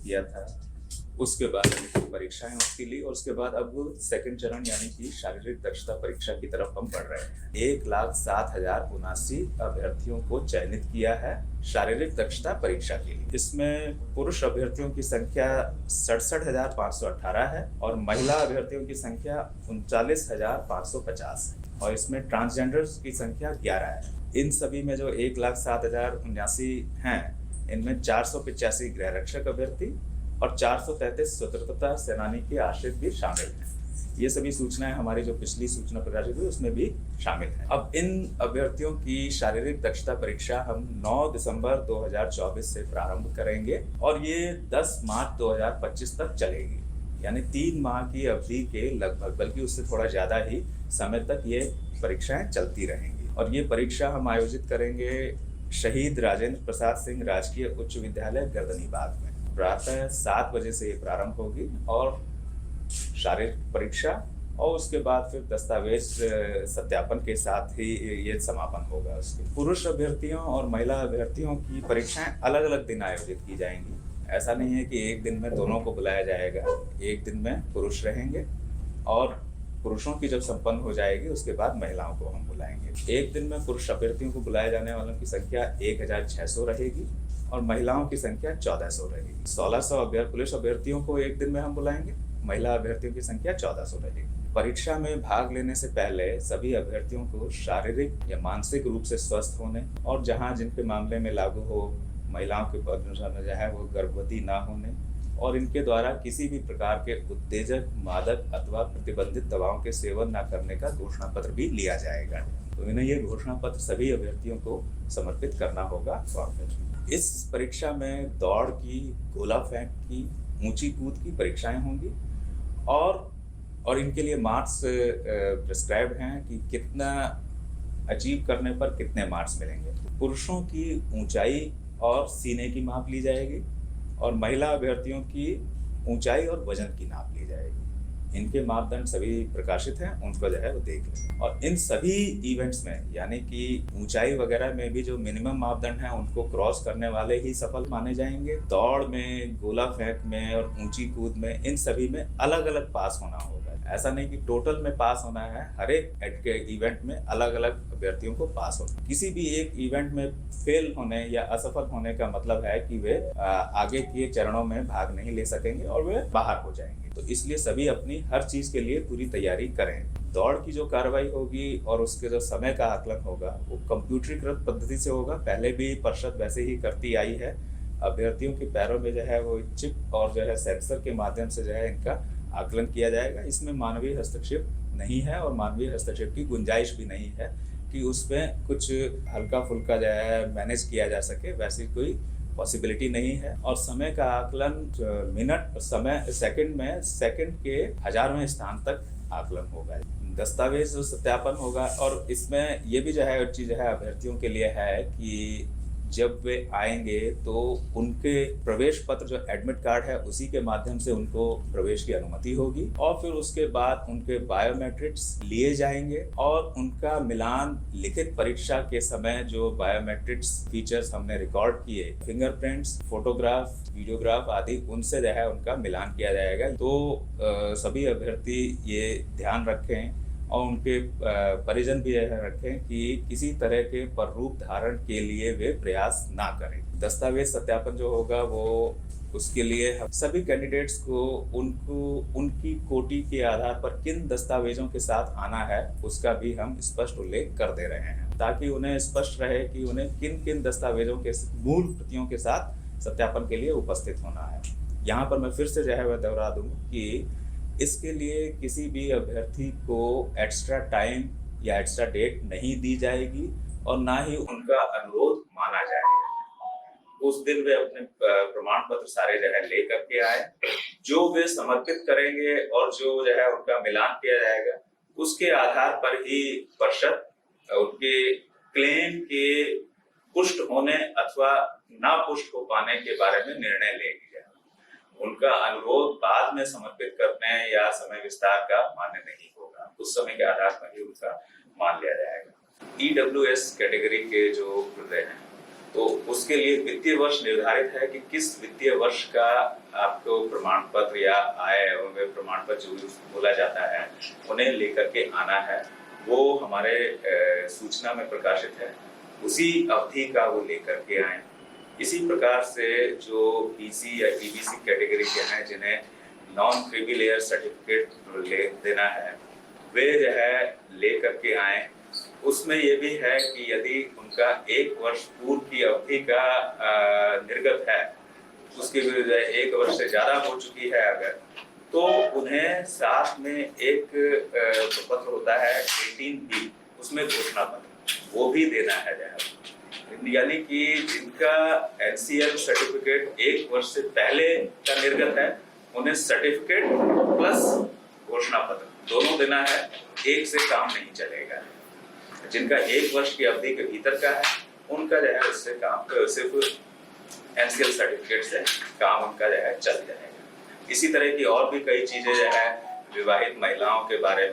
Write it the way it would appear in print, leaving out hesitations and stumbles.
किया था, उसके बाद अभी परीक्षाएं उसकी ली और उसके बाद अब सेकंड चरण यानी कि शारीरिक दक्षता परीक्षा की तरफ हम बढ़ रहे हैं। 1,07,079 अभ्यर्थियों को चयनित किया है शारीरिक दक्षता परीक्षा के लिए। इसमें पुरुष अभ्यर्थियों की संख्या 67,518 है और महिला अभ्यर्थियों की संख्या 39,550 है और इसमें ट्रांसजेंडर्स की संख्या 11 है। इन सभी में जो 1,07,079 हैं, इनमें 485 गृह रक्षक अभ्यर्थी और 433 स्वतंत्रता सेनानी के आश्रित भी शामिल हैं। ये सभी सूचनाएं हमारी जो पिछली सूचना प्रकाशित हुई उसमें भी शामिल हैं। अब इन अभ्यर्थियों की शारीरिक दक्षता परीक्षा हम 9 दिसंबर 2024 से प्रारंभ करेंगे और ये 10 मार्च 2025 तक चलेगी, यानी 3 माह की अवधि के लगभग, बल्कि उससे थोड़ा ज्यादा ही समय तक ये परीक्षाएं चलती रहेंगी। और ये परीक्षा हम आयोजित करेंगे शहीद राजेंद्र प्रसाद सिंह राजकीय उच्च विद्यालय गर्दनीबाग में। प्रातः 7 बजे से ये प्रारंभ होगी और शारीरिक परीक्षा और उसके बाद फिर दस्तावेज सत्यापन के साथ ही ये समापन होगा। उसके पुरुष अभ्यर्थियों और महिला अभ्यर्थियों की परीक्षाएं अलग अलग दिन आयोजित की जाएंगी। ऐसा नहीं है कि एक दिन में दोनों को बुलाया जाएगा। एक दिन में पुरुष रहेंगे और पुरुषों की जब संपन्न हो जाएगी उसके बाद महिलाओं को हम बुलाएंगे। एक दिन में पुरुष अभ्यर्थियों को बुलाए जाने वालों की संख्या 1,600 रहेगी और महिलाओं की संख्या 1,400 रहेगी। 1,600 पुरुष अभ्यर्थियों को एक दिन में हम बुलाएंगे, महिला अभ्यर्थियों की संख्या 1,400 रहेगी। परीक्षा में भाग लेने से पहले सभी अभ्यर्थियों को शारीरिक या मानसिक रूप से स्वस्थ होने और जहां जिनके मामले में लागू हो महिलाओं के अनुसार जो है वो गर्भवती ना होने और इनके द्वारा किसी भी प्रकार के उत्तेजक, मादक अथवा प्रतिबंधित दवाओं के सेवन न करने का घोषणा पत्र भी लिया जाएगा। तो इन्हें ये घोषणा पत्र सभी अभ्यर्थियों को समर्पित करना होगा फॉर्म में। इस परीक्षा में दौड़ की, गोला फेंक की, ऊंची कूद की परीक्षाएं होंगी और इनके लिए मार्क्स प्रिस्क्राइब्ड हैं कि कितना अचीव करने पर कितने मार्क्स मिलेंगे। पुरुषों की ऊंचाई और सीने की माप ली जाएगी और महिला अभ्यर्थियों की ऊंचाई और वजन की नाप ली जाएगी। इनके मापदंड सभी प्रकाशित हैं, उनको जो है वो देख लें। और इन सभी इवेंट्स में यानी कि ऊंचाई वगैरह में भी जो मिनिमम मापदंड हैं उनको क्रॉस करने वाले ही सफल माने जाएंगे। दौड़ में, गोला फेंक में और ऊंची कूद में, इन सभी में अलग अलग पास होना होगा। ऐसा नहीं कि टोटल में पास होना है, हर एक इवेंट में अलग अलग अभ्यर्थियों को पास होना। किसी भी एक इवेंट में फेल होने या असफल होने का मतलब है कि वे आगे के चरणों में भाग नहीं ले सकेंगे और वे बाहर हो जाएंगे। तो इसलिए सभी अपनी हर चीज के लिए पूरी तैयारी करें। दौड़ की जो कार्रवाई होगी और उसके जो समय का आकलन होगा वो कंप्यूटरीकृत पद्धति से होगा। पहले भी परिषद वैसे ही करती आई है। अभ्यर्थियों के पैरों में जो है वो चिप और जो है सेंसर के माध्यम से जो है इनका आकलन किया जाएगा। इसमें मानवीय हस्तक्षेप नहीं है और मानवीय हस्तक्षेप की गुंजाइश भी नहीं है कि उसमें कुछ हल्का फुल्का जो है मैनेज किया जा सके, वैसी कोई पॉसिबिलिटी नहीं है। और समय का आकलन मिनट, समय सेकंड में, सेकंड के 1000वें स्थान तक आकलन होगा। दस्तावेज सत्यापन होगा और इसमें ये भी जो है चीज है अभ्यर्थियों के लिए है कि जब वे आएंगे तो उनके प्रवेश पत्र जो एडमिट कार्ड है उसी के माध्यम से उनको प्रवेश की अनुमति होगी और फिर उसके बाद उनके बायोमेट्रिक्स लिए जाएंगे और उनका मिलान लिखित परीक्षा के समय जो बायोमेट्रिक्स फीचर्स हमने रिकॉर्ड किए, फिंगरप्रिंट्स, फोटोग्राफ, वीडियोग्राफ आदि, उनसे जो है उनका मिलान किया जाएगा। तो सभी अभ्यर्थी ये ध्यान रखें और उनके परिजन भी यह रखें कि किसी तरह के पररूप धारण के लिए वे प्रयास ना करें। दस्तावेज सत्यापन जो होगा वो उसके लिए हम सभी कैंडिडेट्स को उनकी कोटि के आधार पर किन दस्तावेजों के साथ आना है उसका भी हम स्पष्ट उल्लेख कर दे रहे हैं ताकि उन्हें स्पष्ट रहे कि उन्हें किन किन दस्तावेजों के मूल प्रतियों के साथ सत्यापन के लिए उपस्थित होना है। यहाँ पर मैं फिर से जो है वह दोहरा दूं कि इसके लिए किसी भी अभ्यर्थी को एक्स्ट्रा टाइम या एक्स्ट्रा डेट नहीं दी जाएगी और ना ही उनका अनुरोध माना जाएगा। उस दिन वे अपने प्रमाण पत्र सारे जो है लेकर के आए, जो वे समर्पित करेंगे और जो जो है उनका मिलान किया जाएगा उसके आधार पर ही परिषद उनके क्लेम के पुष्ट होने अथवा ना पुष्ट हो पाने के बारे में निर्णय लेगी। उनका अनुरोध बाद में समर्पित करने या समय विस्तार का मान्य नहीं होगा, उस समय के आधार पर ही उनका मान लिया जाएगा। EWS कैटेगरी के जो हृदय हैं तो उसके लिए वित्तीय वर्ष निर्धारित है कि किस वित्तीय वर्ष का आपको प्रमाण पत्र या आय एवं प्रमाण पत्र जो भी बोला जाता है उन्हें लेकर के आना है। वो हमारे सूचना में प्रकाशित है, उसी अवधि का वो लेकर के आए। इसी प्रकार से जो बीसी या ईबीसी कैटेगरी के हैं जिन्हें नॉन क्रिमी लेयर सर्टिफिकेट देना है, वे जो है लेकर के आए। उसमें ये भी है कि यदि उनका 1 वर्ष पूर्व की अवधि का निर्गत है, उसके विरुद्ध 1 वर्ष से ज्यादा हो चुकी है अगर, तो उन्हें साथ में एक पत्र होता है 18B, उसमें घोषणा पत्र वो भी देना है जहाँ, यानी कि जिनका NCL सर्टिफिकेट 1 वर्ष से पहले का निर्गत है उन्हें सर्टिफिकेट प्लस घोषणा पत्र दोनों देना है, एक से काम नहीं चलेगा। जिनका 1 वर्ष की अवधि के भीतर का है उनका जो है उससे काम सिर्फ NCL सर्टिफिकेट से काम उनका जो है चल जाएगा। इसी तरह की और भी कई चीजें जो है विवाहित महिलाओं के बारे में